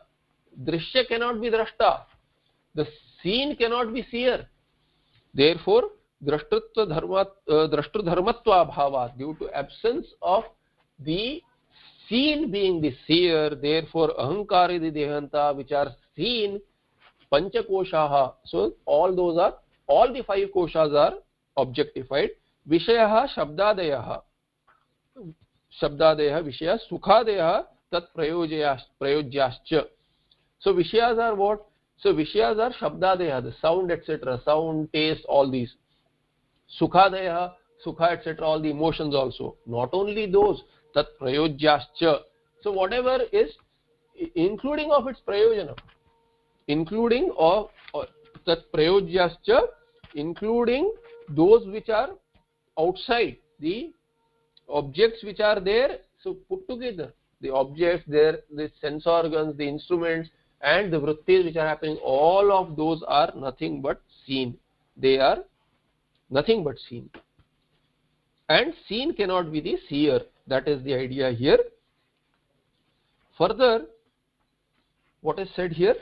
Drishya cannot be drashta. The seen cannot be seer. Therefore, drashtudharmatva bhavat, due to absence of the seen being the seer, therefore ahankari dehanta, which are seen, panchakoshaha. So all the five koshas are objectified. Vishayaha shabdadeyaha. Shabdadeyaha vishaya sukhadeyaha tat prayojyascha. So vishayas are what? So vishayas are shabdadeyaha, the sound, etc. Sound, taste, all these. Sukhadeyaha, sukha, etc. All the emotions also. Not only those, tat prayojyascha. So whatever is including of its prayojana, including of tat prayojyascha, including those which are outside, the objects which are there. So put together the objects there, the sense organs, the instruments, and the vrittis which are happening, all of those are nothing but seen. They are nothing but seen. And seen cannot be the seer. That is the idea here. Further, what is said here?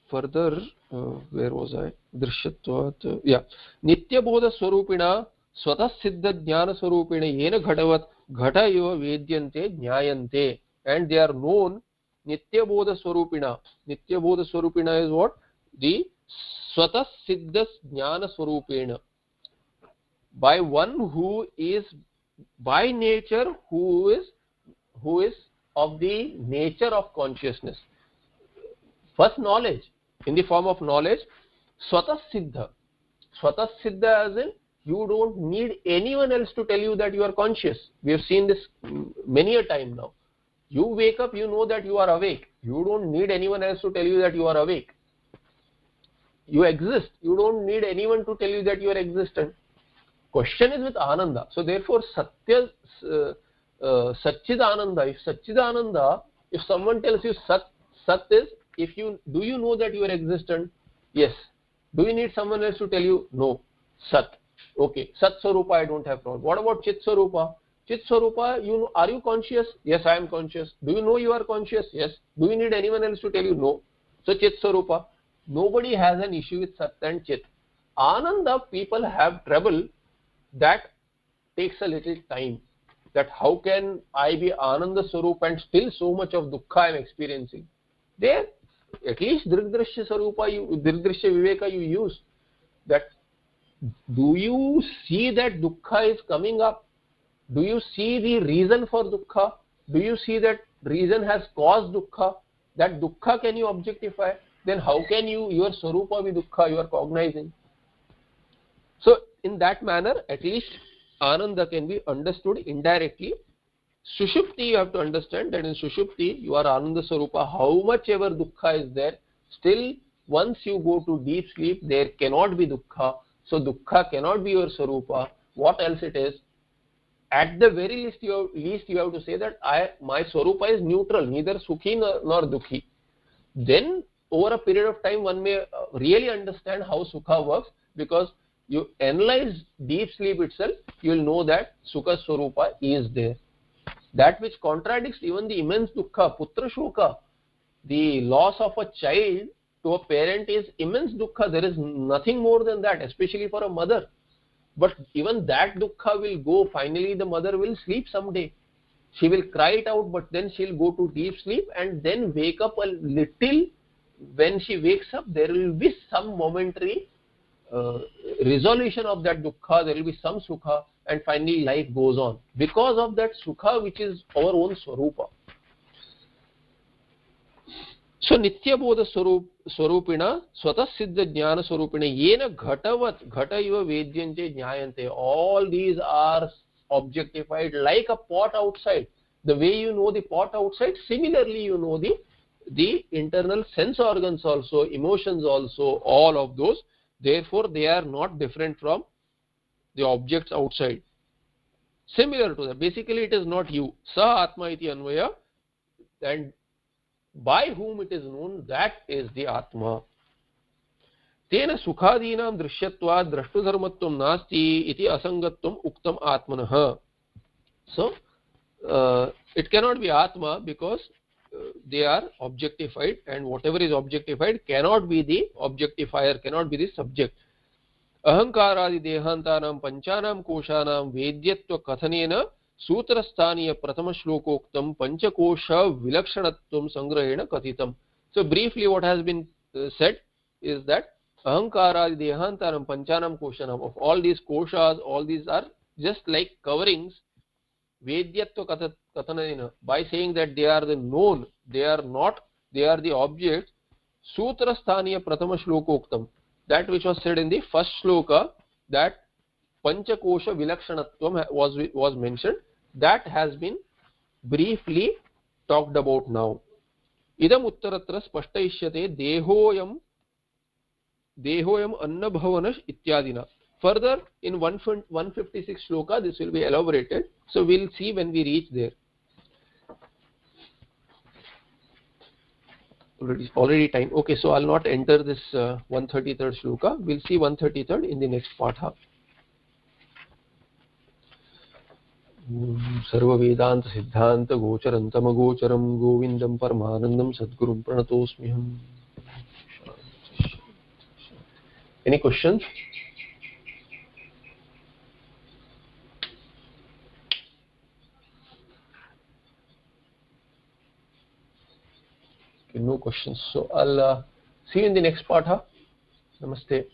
Further, where was I? Drishyatvat. Yeah. Nityabodha swarupina swatah siddha jnana swarupina yena ghatavat ghata eva vedyante jnayante. And they are known Nityabodha swarupina. Nityabodha swarupina is what? The swatah siddha jnana swarupina. By one who is by nature, who is of the nature of consciousness. First, knowledge, in the form of knowledge, swatah siddha. Swatah siddha as in, you don't need anyone else to tell you that you are conscious. We have seen this many a time now. You wake up, you know that you are awake. You don't need anyone else to tell you that you are awake. You exist. You don't need anyone to tell you that you are existent. Question is with Ananda. So therefore, Satya, Satchid Ananda. If Satchid Ananda, if someone tells you Sat is, do you know that you are existent? Yes. Do you need someone else to tell you? No. Sat. Okay. Sat Swarupa, I don't have problem. What about Chit Swarupa? Chit Swarupa, are you conscious? Yes, I am conscious. Do you know you are conscious? Yes. Do you need anyone else to tell you? No. So Chit Swarupa. Nobody has an issue with Sat and Chit. Ananda, people have trouble. That takes a little time. That how can I be Ananda Swarupa and still so much of dukkha I am experiencing? There, at least Dirgdrishya Swarupa, Dirgdrishya Viveka you use. That, do you see that dukkha is coming up? Do you see the reason for dukkha? Do you see that reason has caused dukkha? That dukkha can you objectify? Then how can your Swarupa be dukkha you are cognizing? So in that manner, at least Ananda can be understood indirectly. Sushupti, you have to understand that in Sushupti, you are Ananda Swarupa. How much ever dukkha is there, still once you go to deep sleep, there cannot be dukkha. So dukkha cannot be your swarupa. What else it is? At the very least you have to say that my swarupa is neutral, neither sukhi nor dukhi. Then over a period of time one may really understand how sukha works, because you analyze deep sleep itself, you will know that sukha swarupa is there. That which contradicts even the immense dukkha, putra shoka, the loss of a child to a parent, is immense dukkha. There is nothing more than that, especially for a mother. But even that dukkha will go. Finally the mother will sleep someday. She will cry it out, but then she will go to deep sleep and then wake up a little. When she wakes up, there will be some momentary resolution of that dukkha, there will be some sukha, and finally life goes on because of that sukha which is our own swarupa. So nityabodha swarupina swatah siddha jnana swarupina yena ghatavat ghata iva vedyante jnayante. All these are objectified like a pot outside. The way you know the pot outside, similarly you know the internal sense organs also, emotions also, all of those. Therefore they are not different from the objects outside. Similar to that, basically it is not you. Sa atma iti anvaya, and by whom it is known, that is the atma. Tena sukhadinam drishyatvad drashtudharmatvam nasti iti asangatvam uktam atmanah. So it cannot be atma because they are objectified, and whatever is objectified cannot be the objectifier, cannot be the subject. Ahankaradi dehantanam panchanam koshanam vedyatva kathanena सूत्रस्थानीय प्रथम श्लोकोक्तम पंचकोश विलक्षणत्वम संग्रहेण कथितम. So briefly what has been said is that ahankaradi dehantaram panchanam koshanam, of all these koshas, all these are just like coverings. Vedyatva kathanena, by saying that they are the known, they are not, they are the objects. Sutrasthaniya prathama shlokoktam, that which was said in the first shloka, that Panchakosha Vilakshanatvam was mentioned, that has been briefly talked about now. Idam uttaratra spashtaishyate dehoyam annabhavanash ityadina. Further in 156 shloka this will be elaborated, so we'll see when we reach there. Already time. Okay, so I'll not enter this 133rd shloka. We'll see 133rd in the next patha. सर्व वेदांत सिद्धांत गोचरंतम गोचरम गोविंदम परमानंदम सद्गुरुं प्रणतोस्म्यहम्. Any questions? Okay, no questions. So I'll see you in the next patha. Namaste.